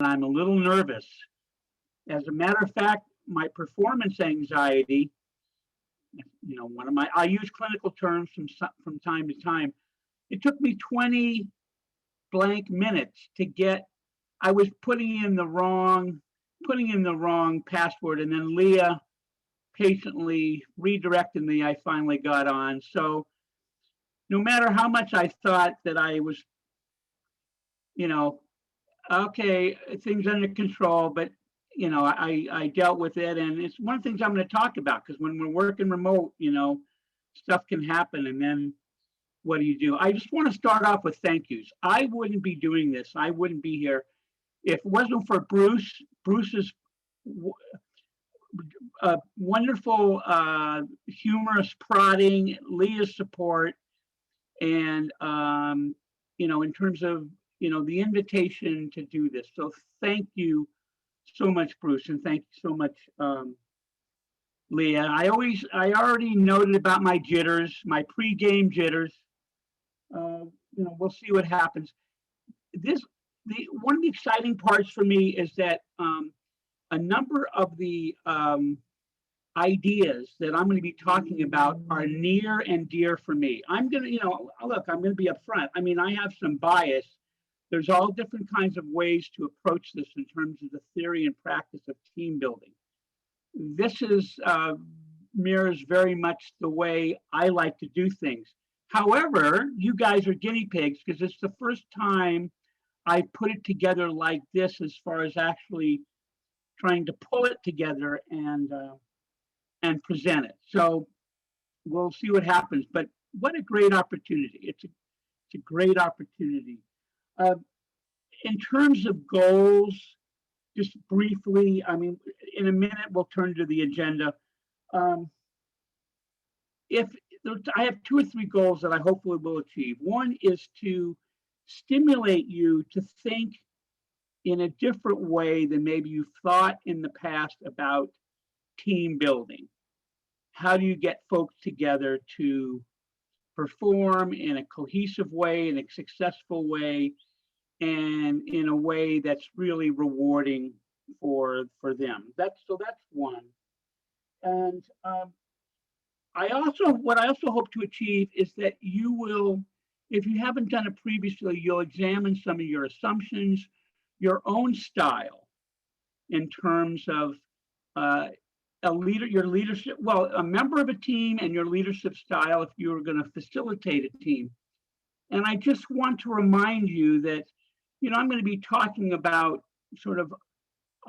and I'm a little nervous. As a matter of fact, my performance anxiety, one of my, I use clinical terms from time to time. It took me 20 blank minutes to get, I was putting in the wrong password, and then Leah patiently redirected me. I finally got on. So no matter how much I thought that I was, okay, things under control, but I dealt with it, and it's one of the things I'm going to talk about, because when we're working remote, stuff can happen, and then what do? I just want to start off with thank yous. I wouldn't be doing this. I wouldn't be here if it wasn't for Bruce's wonderful, humorous prodding, Leah's support, and in terms of the invitation to do this. So thank you so much, Bruce, and thank you so much, Leah. I already noted about my jitters, my pre-game jitters. We'll see what happens. One of the exciting parts for me is that a number of the ideas that I'm going to be talking about are near and dear for me. I'm going to, I'm going to be upfront. I mean, I have some bias. There's all different kinds of ways to approach this in terms of the theory and practice of team building. This mirrors very much the way I like to do things. However, you guys are guinea pigs, because it's the first time I put it together like this, as far as actually trying to pull it together and present it. So we'll see what happens. But what a great opportunity! It's a great opportunity. In terms of goals, just briefly, I mean, in a minute we'll turn to the agenda. I have 2 or 3 goals that I hopefully will achieve. One is to stimulate you to think in a different way than maybe you've thought in the past about team building. How do you get folks together to perform in a cohesive way, in a successful way, and in a way that's really rewarding for them? That's one. And what I also hope to achieve is that you will, if you haven't done it previously, you'll examine some of your assumptions, your own style in terms of your leadership, a member of a team, and your leadership style if you're going to facilitate a team. And I just want to remind you that, I'm going to be talking about sort of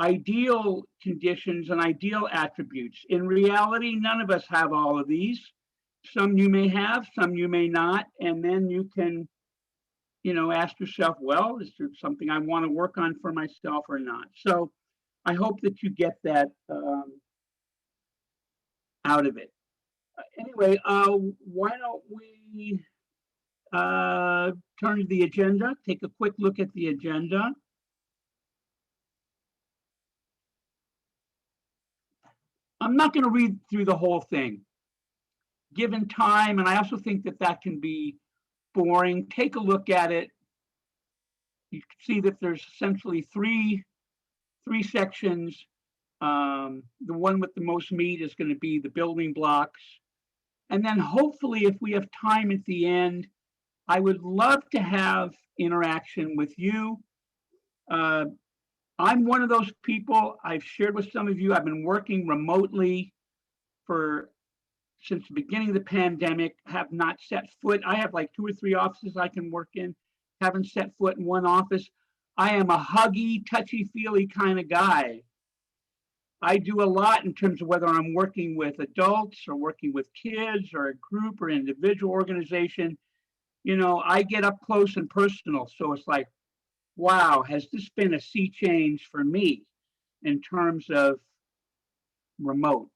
ideal conditions and ideal attributes. In reality, none of us have all of these. Some you may have, some you may not. And then you can, ask yourself, well, is there something I want to work on for myself or not? So I hope that you get that out of it. Anyway, why don't we turn to the agenda, take a quick look at the agenda. I'm not going to read through the whole thing. Given time, and I also think that can be boring, take a look at it. You can see that there's essentially three sections. The one with the most meat is going to be the building blocks. And then hopefully, if we have time at the end, I would love to have interaction with you. I'm one of those people, I've shared with some of you, I've been working remotely since the beginning of the pandemic, have not set foot. I have like 2 or 3 offices I can work in, haven't set foot in one office. I am a huggy, touchy-feely kind of guy. I do a lot in terms of whether I'm working with adults or working with kids or a group or individual organization. I get up close and personal. So it's like, wow, has this been a sea change for me in terms of remote?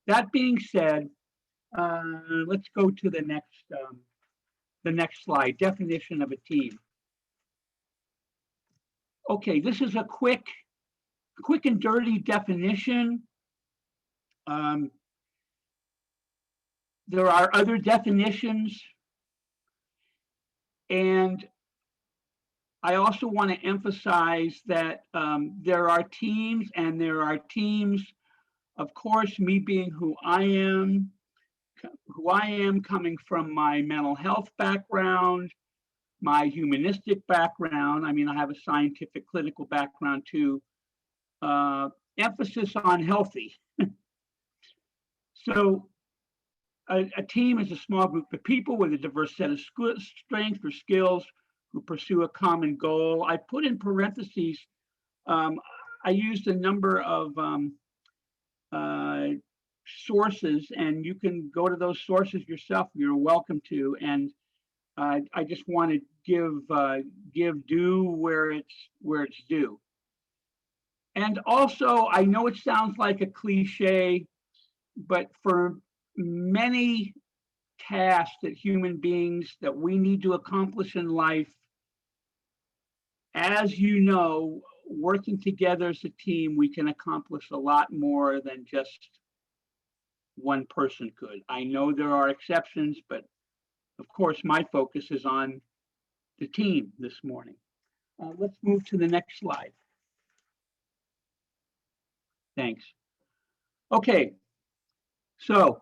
That being said, let's go to the next slide, definition of a team. Okay, this is a quick and dirty definition. There are other definitions, and I also want to emphasize that there are teams, and there are teams, of course, me being who I am coming from my mental health background, my humanistic background. I mean, I have a scientific clinical background too. Emphasis on healthy. So a team is a small group of people with a diverse set of strengths or skills who pursue a common goal. I put in parentheses, I used a number of sources, and you can go to those sources yourself. You're welcome to. And I just want to give due where it's due. And also, I know it sounds like a cliche, but for many tasks that human beings that we need to accomplish in life, as you know, working together as a team, we can accomplish a lot more than just one person could. I know there are exceptions, but of course, my focus is on the team this morning. Let's move to the next slide. Thanks. Okay, so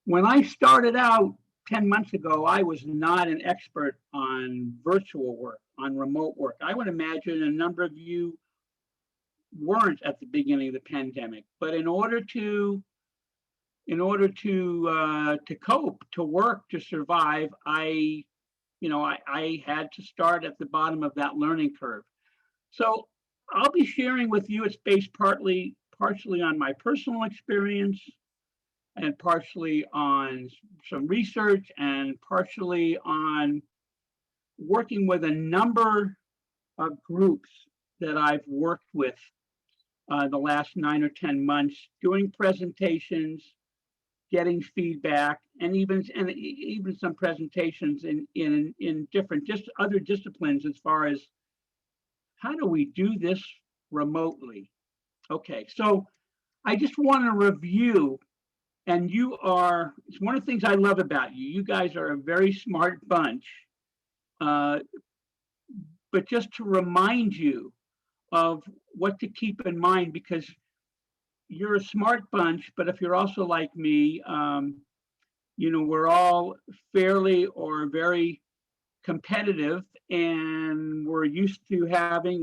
when I started out 10 months ago, I was not an expert on virtual work, on remote work. I would imagine a number of you weren't at the beginning of the pandemic, but in order to cope, to work, to survive, I had to start at the bottom of that learning curve. So I'll be sharing with you, it's based partially on my personal experience, and partially on some research, and partially on working with a number of groups that I've worked with the last 9 or 10 months, doing presentations, getting feedback, and even some presentations in different other disciplines as far as how do we do this remotely. Okay, so I just want to review. And it's one of the things I love about you. You guys are a very smart bunch. But just to remind you of what to keep in mind, because you're a smart bunch, but if you're also like me, we're all fairly or very competitive, and we're used to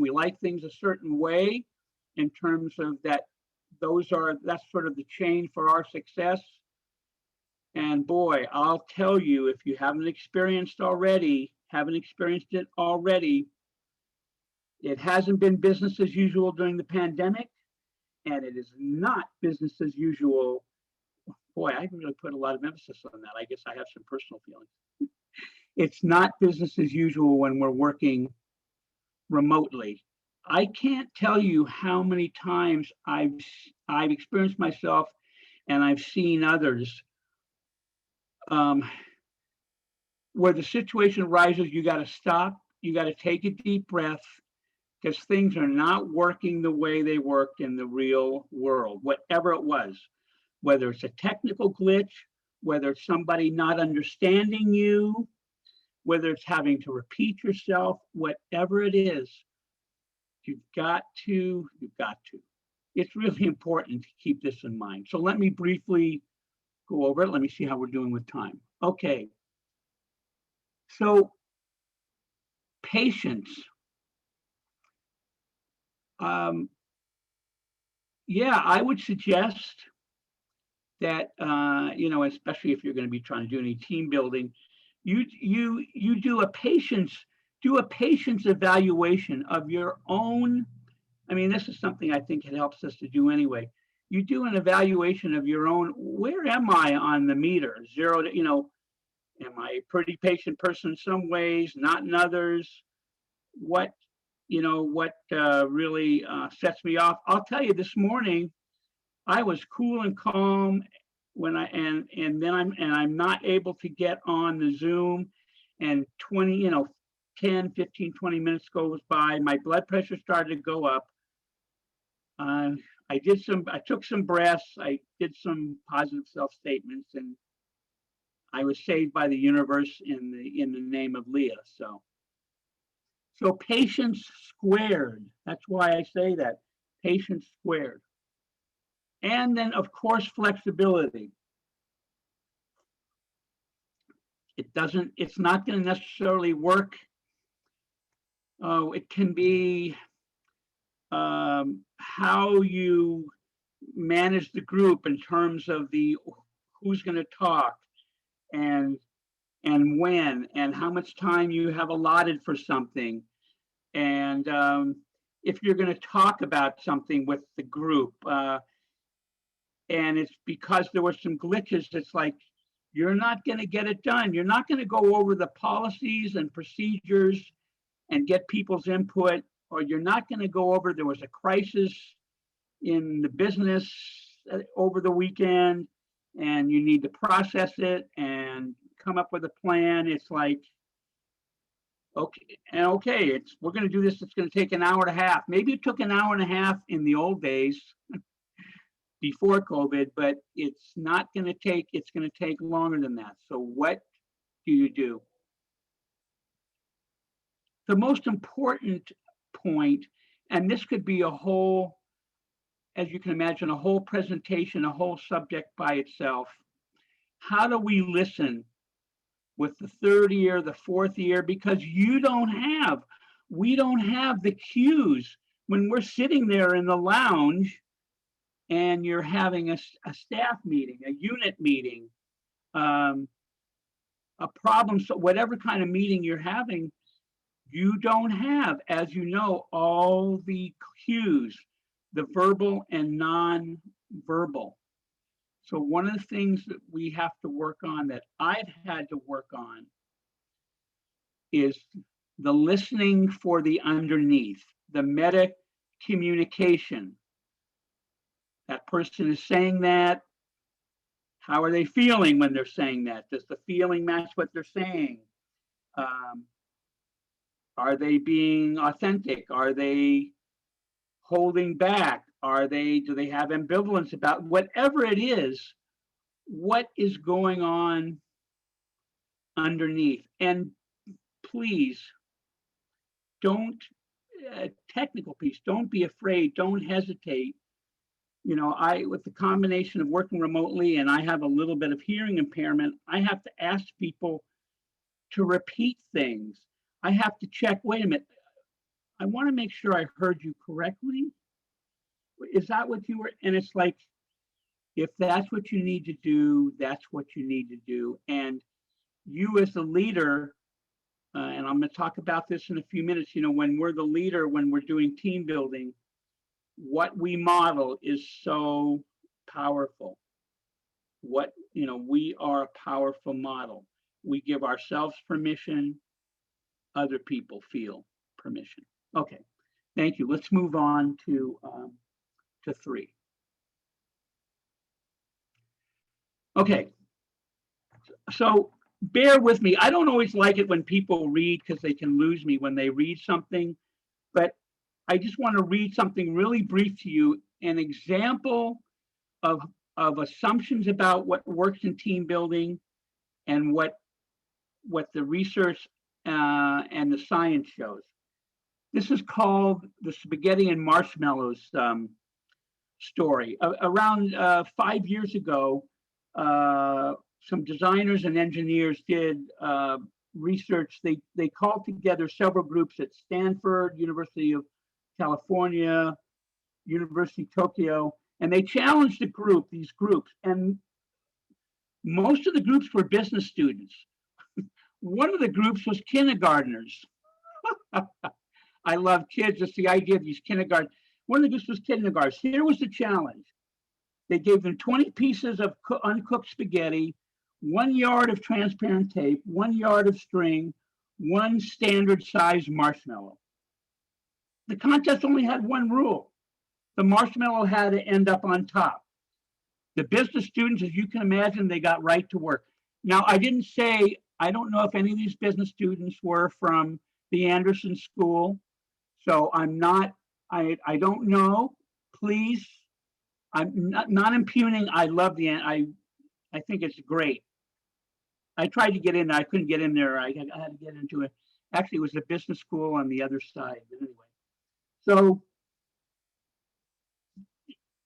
we like things a certain way in terms of that. That's sort of the chain for our success. And boy, I'll tell you, if you haven't experienced it already, it hasn't been business as usual during the pandemic, and it is not business as usual. Boy, I really put a lot of emphasis on that. I guess I have some personal feelings. It's not business as usual when we're working remotely. I can't tell you how many times I've experienced myself, and I've seen others, where the situation arises, you got to stop, you got to take a deep breath, because things are not working the way they worked in the real world, whatever it was, whether it's a technical glitch, whether it's somebody not understanding you, whether it's having to repeat yourself, whatever it is, you've got to. It's really important to keep this in mind. So let me briefly go over it. Let me see how we're doing with time. Okay. So patience. Yeah, I would suggest that, especially if you're going to be trying to do any team building, you do a patience evaluation of your own. I mean, this is something I think it helps us to do anyway. You do an evaluation of your own. Where am I on the meter? 0 to, am I a pretty patient person in some ways, not in others? What really sets me off? I'll tell you, this morning I was cool and calm when I'm not able to get on the Zoom, and 10, 15, 20 minutes goes by, my blood pressure started to go up. I took some breaths, I did some positive self-statements, and I was saved by the universe in the name of Leah. So patience squared. That's why I say that. Patience squared. And then, of course, flexibility. It's not going to necessarily work. Oh, it can be how you manage the group in terms of who's going to talk and when and how much time you have allotted for something. And if you're going to talk about something with the group, and it's because there were some glitches, it's like, you're not going to get it done. You're not going to go over the policies and procedures and get people's input, or you're not going to go over, there was a crisis in the business over the weekend, and you need to process it and come up with a plan. It's like, okay, we're going to do this. It's going to take an hour and a half. Maybe it took an hour and a half in the old days before COVID, but it's not going to take, it's going to take longer than that. So what do you do? The most important point, and this could be a whole, as you can imagine, a whole presentation, a whole subject by itself. How do we listen with the third ear, the fourth ear? Because we don't have the cues when we're sitting there in the lounge and you're having a staff meeting, a unit meeting, a problem, so whatever kind of meeting you're having, you don't have, as you know, all the cues, the verbal and non-verbal. So one of the things that we have to work on, that I've had to work on, is the listening for the underneath, the meta communication. That person is saying that. How are they feeling when they're saying that? Does the feeling match what they're saying? Are they being authentic? Are they holding back? Do they have ambivalence about whatever it is? What is going on underneath? And please don't, technical piece, don't be afraid, don't hesitate. You know, with the combination of working remotely and I have a little bit of hearing impairment, I have to ask people to repeat things. I have to check, wait a minute, I want to make sure I heard you correctly. Is that what you were? And it's like, if that's what you need to do, that's what you need to do. And you as the leader, and I'm going to talk about this in a few minutes, you know, when we're the leader, when we're doing team building, what we model is so powerful. We are a powerful model. We give ourselves permission, other people feel permission. Okay, thank you. Let's move on to 3. Okay, so bear with me. I don't always like it when people read because they can lose me when they read something, but I just want to read something really brief to you, an example of assumptions about what works in team building and what the research and the science shows. This is called the spaghetti and marshmallows story. Around 5 years ago, some designers and engineers did research. They called together several groups at Stanford, University of California, University of Tokyo, and they challenged these groups, and most of the groups were business students. One of the groups was kindergartners. I love kids, just the idea of these kindergarten. One of the groups was kindergartners. Here was the challenge. They gave them 20 pieces of uncooked spaghetti, 1 yard of transparent tape, 1 yard of string, 1 standard size marshmallow. The contest only had one rule. The marshmallow had to end up on top. The business students, as you can imagine, they got right to work. Now, I didn't say, I don't know if any of these business students were from the Anderson School. So I'm not, I don't know. Please, I'm not impugning. I love I think it's great. I tried to get in there. I couldn't get in there. I had to get into it. Actually, it was a business school on the other side. But anyway, so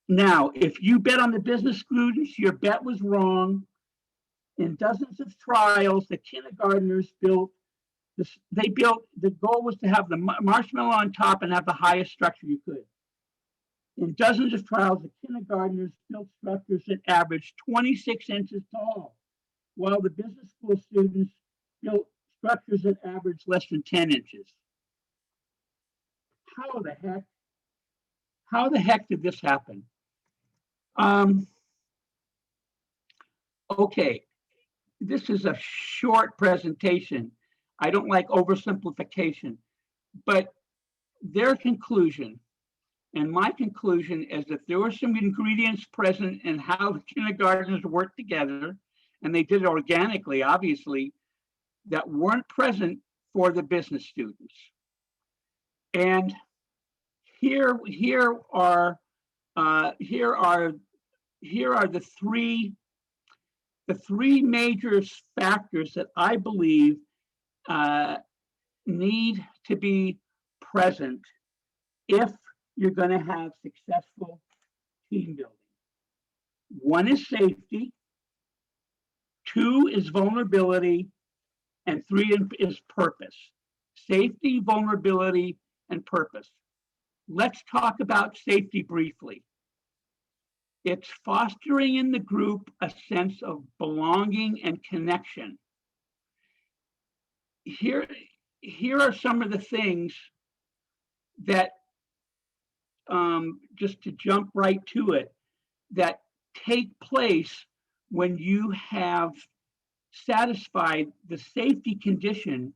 now if you bet on the business students, your bet was wrong. In dozens of trials, the kindergartners built this. They built, the goal was to have the marshmallow on top and have the highest structure you could. In dozens of trials, the kindergartners built structures that averaged 26 inches tall, while the business school students built structures that averaged less than 10 inches. How the heck? How the heck did this happen? Okay, this is a short presentation. I don't like oversimplification, but their conclusion, and my conclusion, is that there were some ingredients present in how the kindergartners worked together, and they did it organically, obviously, that weren't present for the business students. And here are the three major factors that I believe need to be present if you're going to have successful team building. One is safety, two is vulnerability, and three is purpose. Safety, vulnerability, and purpose. Let's talk about safety briefly. It's fostering in the group a sense of belonging and connection. Here are some of the things that, just to jump right to it, that take place when you have satisfied the safety condition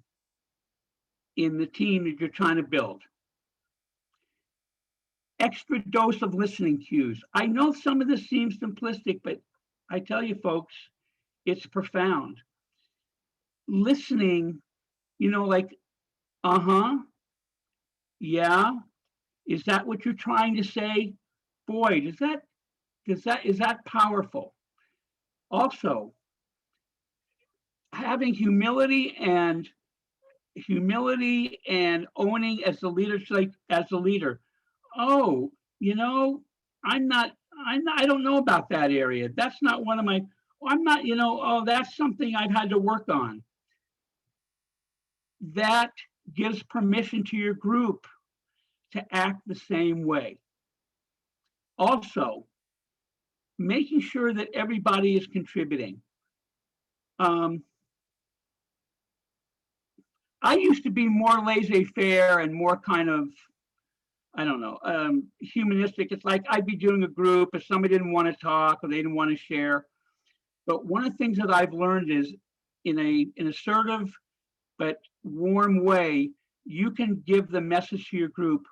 in the team that you're trying to build. Extra dose of listening cues. I know some of this seems simplistic, but I tell you folks, it's profound. Listening, like, yeah, is that what you're trying to say? Boy, is that powerful? Also, having humility and owning as the leader, as a leader. Oh, I don't know about that area. That's not one of my, I'm not, that's something I've had to work on. That gives permission to your group to act the same way. Also, making sure that everybody is contributing. I used to be more laissez-faire and more kind of, I don't know, humanistic. It's like I'd be doing a group if somebody didn't want to talk or they didn't want to share. But one of the things that I've learned is in an assertive but warm way, you can give the message to your group.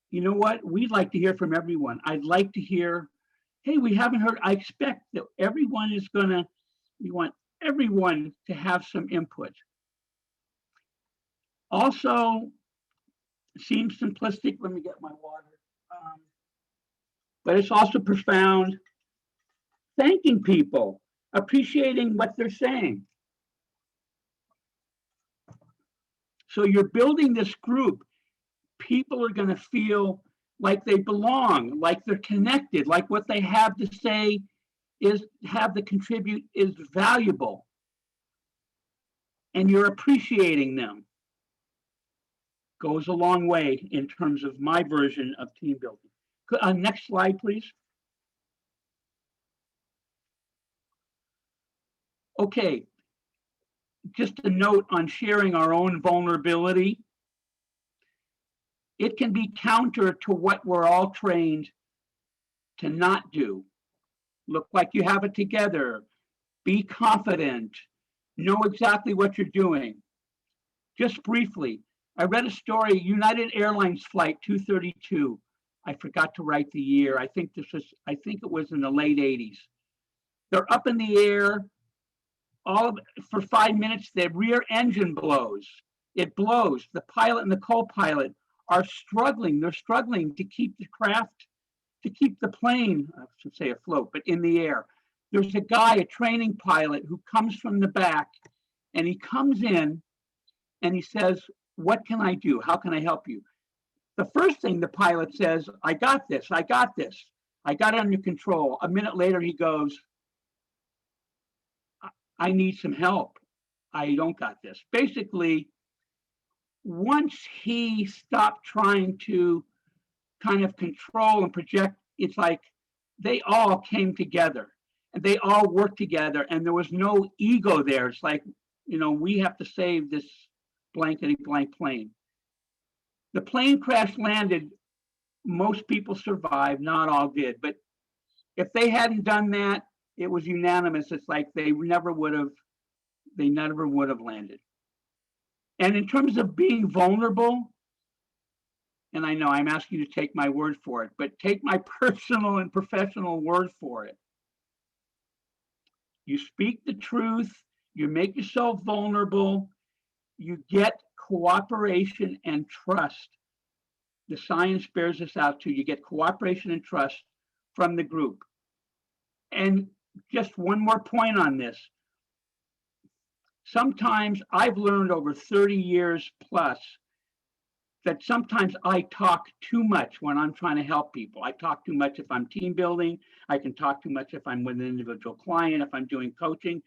You know what? We'd like to hear from everyone. I'd like to hear, hey, we haven't heard. I expect that everyone is we want everyone to have some input. Also, seems simplistic. Let me get my water. But it's also profound. Thanking people, appreciating what they're saying. So you're building this group. People are going to feel like they belong, like they're connected, like what they have to say is contribute is valuable. And you're appreciating them. Goes a long way in terms of my version of team building. Next slide, please. Okay, just a note on sharing our own vulnerability. It can be counter to what we're all trained to not do. Look like you have it together. Be confident. Know exactly what you're doing. Just briefly, I read a story, United Airlines flight 232. I forgot to write the year. I think it was in the late 80s. They're up in the air for 5 minutes. The rear engine blows. It blows. The pilot and the co-pilot are struggling. They're struggling to keep the plane, I should say afloat, but in the air. There's a guy, a training pilot, who comes from the back, and he comes in and he says, what can I do? How can I help you? The first thing the pilot says, I got this, I got this. I got it under control. A minute later, he goes, I need some help. I don't got this. Basically, once he stopped trying to kind of control and project, it's like they all came together and they all worked together and there was no ego there. It's like, we have to save this blankety blank plane. The plane crash landed. Most people survived, not all did. But if they hadn't done that, it was unanimous. It's like they never would have landed. And in terms of being vulnerable, and I know I'm asking you to take my word for it, but take my personal and professional word for it. You speak the truth, you make yourself vulnerable, you get cooperation and trust. The science bears this out too. You get cooperation and trust from the group. And just one more point on this. Sometimes I've learned over 30 years plus that sometimes I talk too much when I'm trying to help people. I talk too much if I'm team building. I can talk too much if I'm with an individual client, if I'm doing coaching.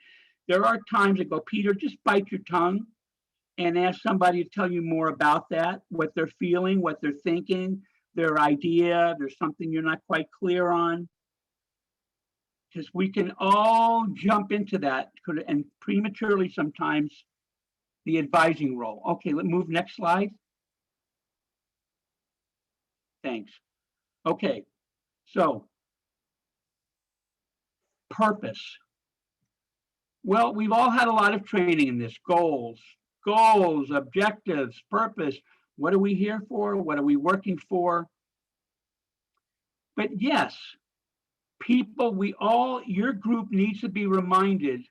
There are times I go, Peter, just bite your tongue and ask somebody to tell you more about that, what they're feeling, what they're thinking, their idea, there's something you're not quite clear on. Because we can all jump into that and prematurely sometimes the advising role. Okay, let's move next slide. Thanks. Okay, so purpose. Well, we've all had a lot of training in this. Goals, objectives, purpose. What are we here for? What are we working for? But yes, people, your group needs to be reminded,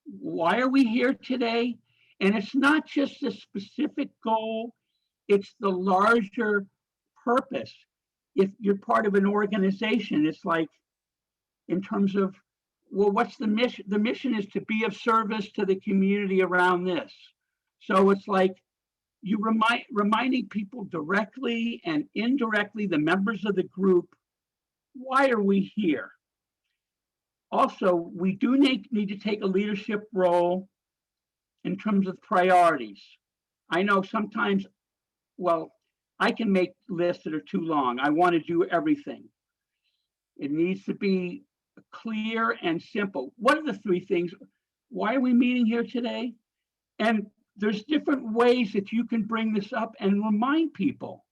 why are we here today? And it's not just a specific goal, it's the larger purpose. If you're part of an organization, it's like, in terms of, well, what's the mission? The mission is to be of service to the community around this. So it's like you reminding people directly and indirectly, the members of the group, why are we here? Also, we do need to take a leadership role in terms of priorities. I know sometimes, well, I can make lists that are too long. I want to do everything. It needs to be clear and simple. What are the three things? Why are we meeting here today? And there's different ways that you can bring this up and remind people.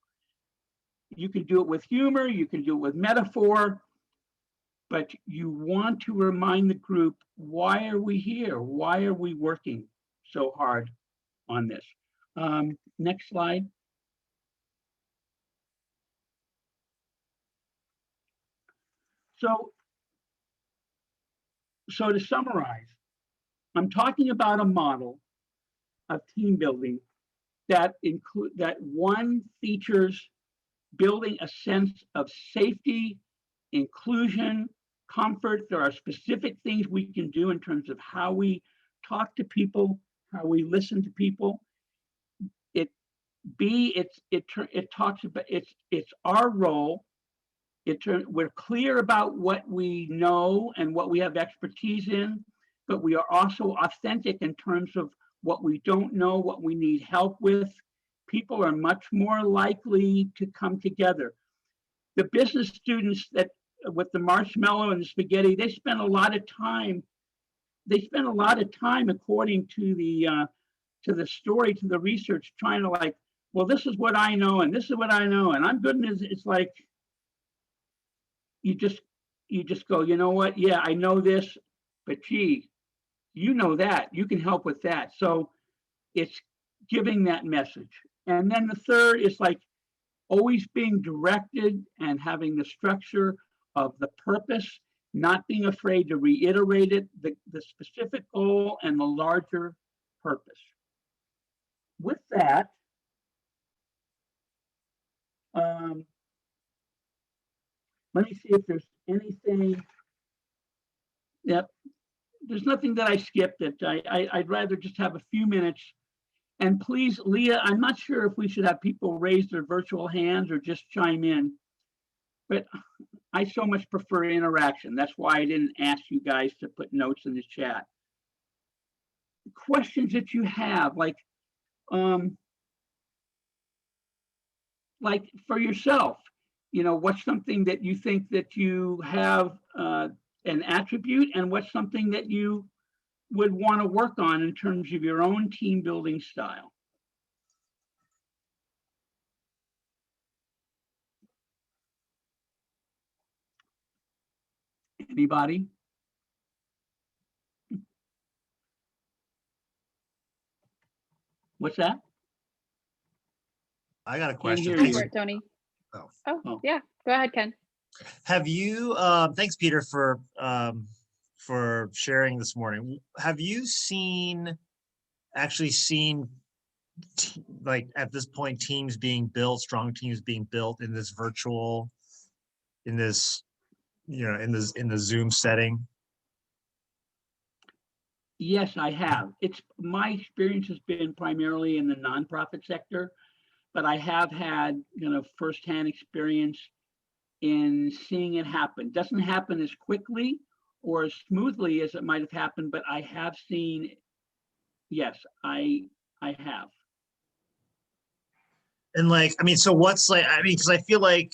You can do it with humor, you can do it with metaphor, but you want to remind the group, why are we here? Why are we working so hard on this? Next slide. So to summarize, I'm talking about a model of team building that one features building a sense of safety, inclusion, comfort. There are specific things we can do in terms of how we talk to people, how we listen to people. It talks about it's our role. We're clear about what we know and what we have expertise in, but we are also authentic in terms of what we don't know, what we need help with. People are much more likely to come together. The business students that with the marshmallow and the spaghetti, they spend a lot of time. They spend a lot of time, according to the story, to the research, trying to like, well, this is what I know, and this is what I know, and I'm good. And it's like you just go, you know what? Yeah, I know this, but gee, you know that. You can help with that. So it's giving that message. And then the third is like always being directed and having the structure of the purpose, not being afraid to reiterate it, the specific goal and the larger purpose. With that, let me see if there's anything. Yep, there's nothing that I skipped that I'd rather just have a few minutes And please, Leah, I'm not sure if we should have people raise their virtual hands or just chime in, but I so much prefer interaction. That's why I didn't ask you guys to put notes in the chat. Questions that you have, like for yourself, what's something that you think that you have an attribute, and what's something that you would want to work on in terms of your own team building style? Anybody? What's that? I got a Can't question. hear you. For it, Tony. Oh. Oh, yeah. Go ahead, Ken. Have you, thanks, Peter, for sharing this morning. Have you actually seen, like at this point, teams being built, strong teams being built in this virtual, in this, in the Zoom setting? Yes, I have. My experience has been primarily in the nonprofit sector, but I have had, firsthand experience in seeing it happen. Doesn't happen as quickly or as smoothly as it might have happened, but I have seen, yes, I have. And so what's because I feel like,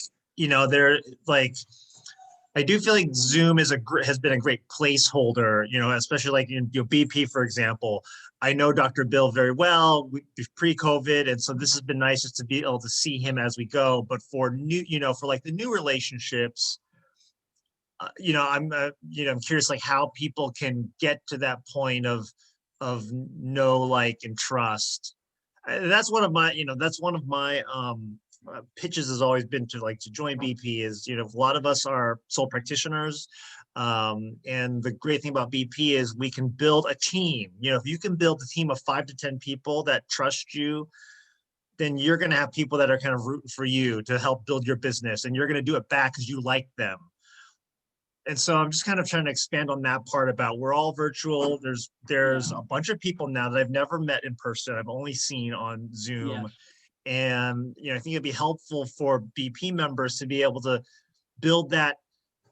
I do feel like Zoom has been a great placeholder, especially like in BP, for example. I know Dr. Bill very well pre-COVID, and so this has been nice just to be able to see him as we go. But for for like the new relationships, I'm curious like how people can get to that point of know, like, and trust. That's one of my pitches has always been to join BP. Is a lot of us are sole practitioners, and the great thing about BP is we can build a team. If you can build a team of 5 to 10 people that trust you, then you're going to have people that are kind of rooting for you to help build your business, and you're going to do it back because you like them. And so I'm just kind of trying to expand on that part about we're all virtual. There's a bunch of people now that I've never met in person. I've only seen on Zoom. Yes. And I think it'd be helpful for BP members to be able to build that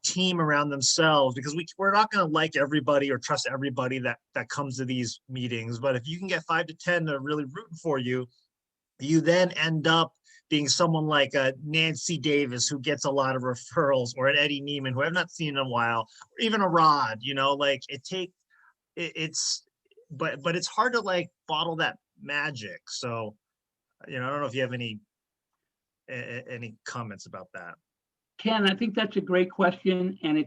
team around themselves, because we're not going to like everybody or trust everybody that comes to these meetings. But if you can get 5 to 10 that are really rooting for you, you then end up being someone like a Nancy Davis, who gets a lot of referrals, or an Eddie Neiman, who I've not seen in a while, or even a Rod. But it's hard to bottle that magic. So I don't know if you have any comments about that. Ken, I think that's a great question, and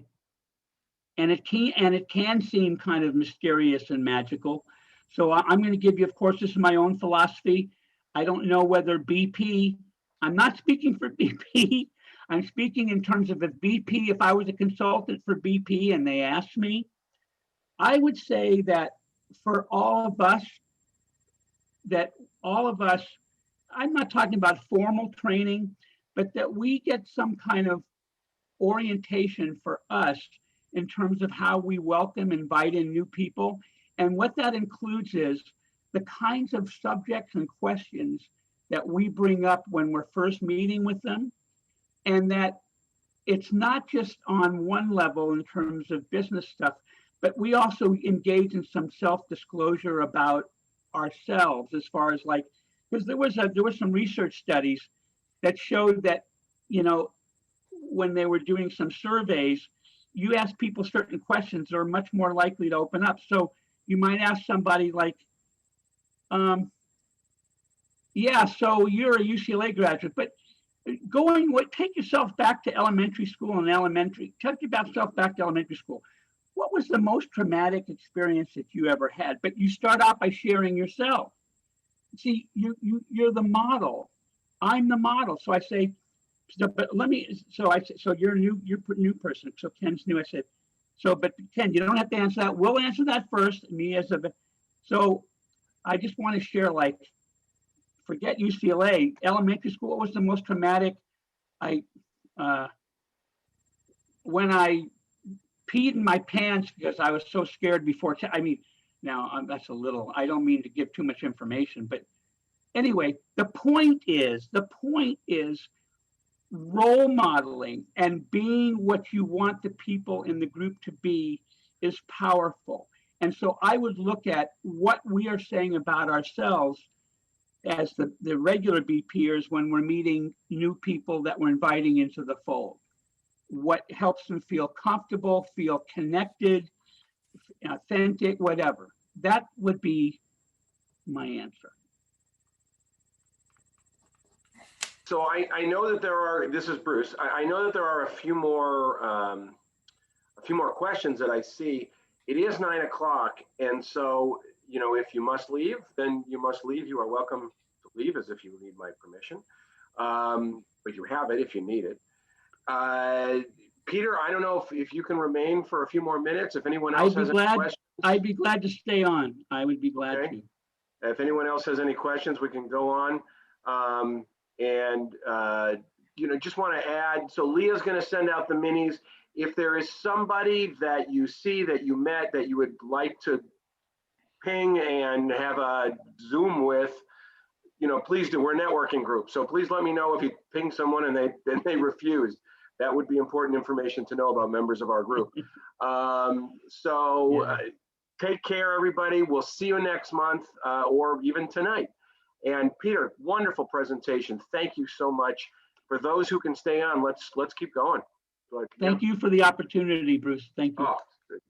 it can seem kind of mysterious and magical. So I'm going to give you, of course, this is my own philosophy. I don't know whether BP, I'm not speaking for BP. I'm speaking in terms of if I was a consultant for BP and they asked me, I would say that for all of us, I'm not talking about formal training, but that we get some kind of orientation for us in terms of how we welcome, invite in new people. And what that includes is the kinds of subjects and questions that we bring up when we're first meeting with them, and that it's not just on one level in terms of business stuff, but we also engage in some self-disclosure about ourselves, as far as because there was some research studies that showed that, when they were doing some surveys, you ask people certain questions, they're much more likely to open up. So you might ask somebody like, yeah, so you're a UCLA graduate, but take yourself back to elementary school take yourself back to elementary school. What was the most traumatic experience that you ever had? But you start out by sharing yourself. See, you're the model. I'm the model. So I say, so you're a new person. So Ken's new. I said, but Ken, you don't have to answer that. We'll answer that first. So I just want to share, forget UCLA, elementary school. What was the most traumatic? When I peed in my pants because I was so scared before. Now that's a little, I don't mean to give too much information, but anyway, the point is role modeling and being what you want the people in the group to be is powerful. And so I would look at what we are saying about ourselves as the regular BPers when we're meeting new people that we're inviting into the fold. What helps them feel comfortable, feel connected, authentic, whatever. That would be my answer. So I know that there are, this is Bruce, I know that there are a few more questions that I see. It is 9 o'clock, and so, you know, if you must leave, then you must leave. You are welcome to leave as if you need my permission, but you have it if you need it. Peter, I don't know if you can remain for a few more minutes. If anyone else has any questions. I'd be glad to stay on. I would be glad Okay. to. If anyone else has any questions, we can go on. You know, just want to add, so Leah's going to send out the minis. If there is somebody that you see that you met that you would like to ping and have a Zoom with, you know, please do. We're a networking group, so please let me know if you ping someone and they refuse. That would be important information to know about members of our group. Take care, everybody. We'll see you next month or even tonight. And Peter, wonderful presentation. Thank you so much. For those who can stay on, let's keep going. Thank you for the opportunity, Bruce. Thank you. Oh,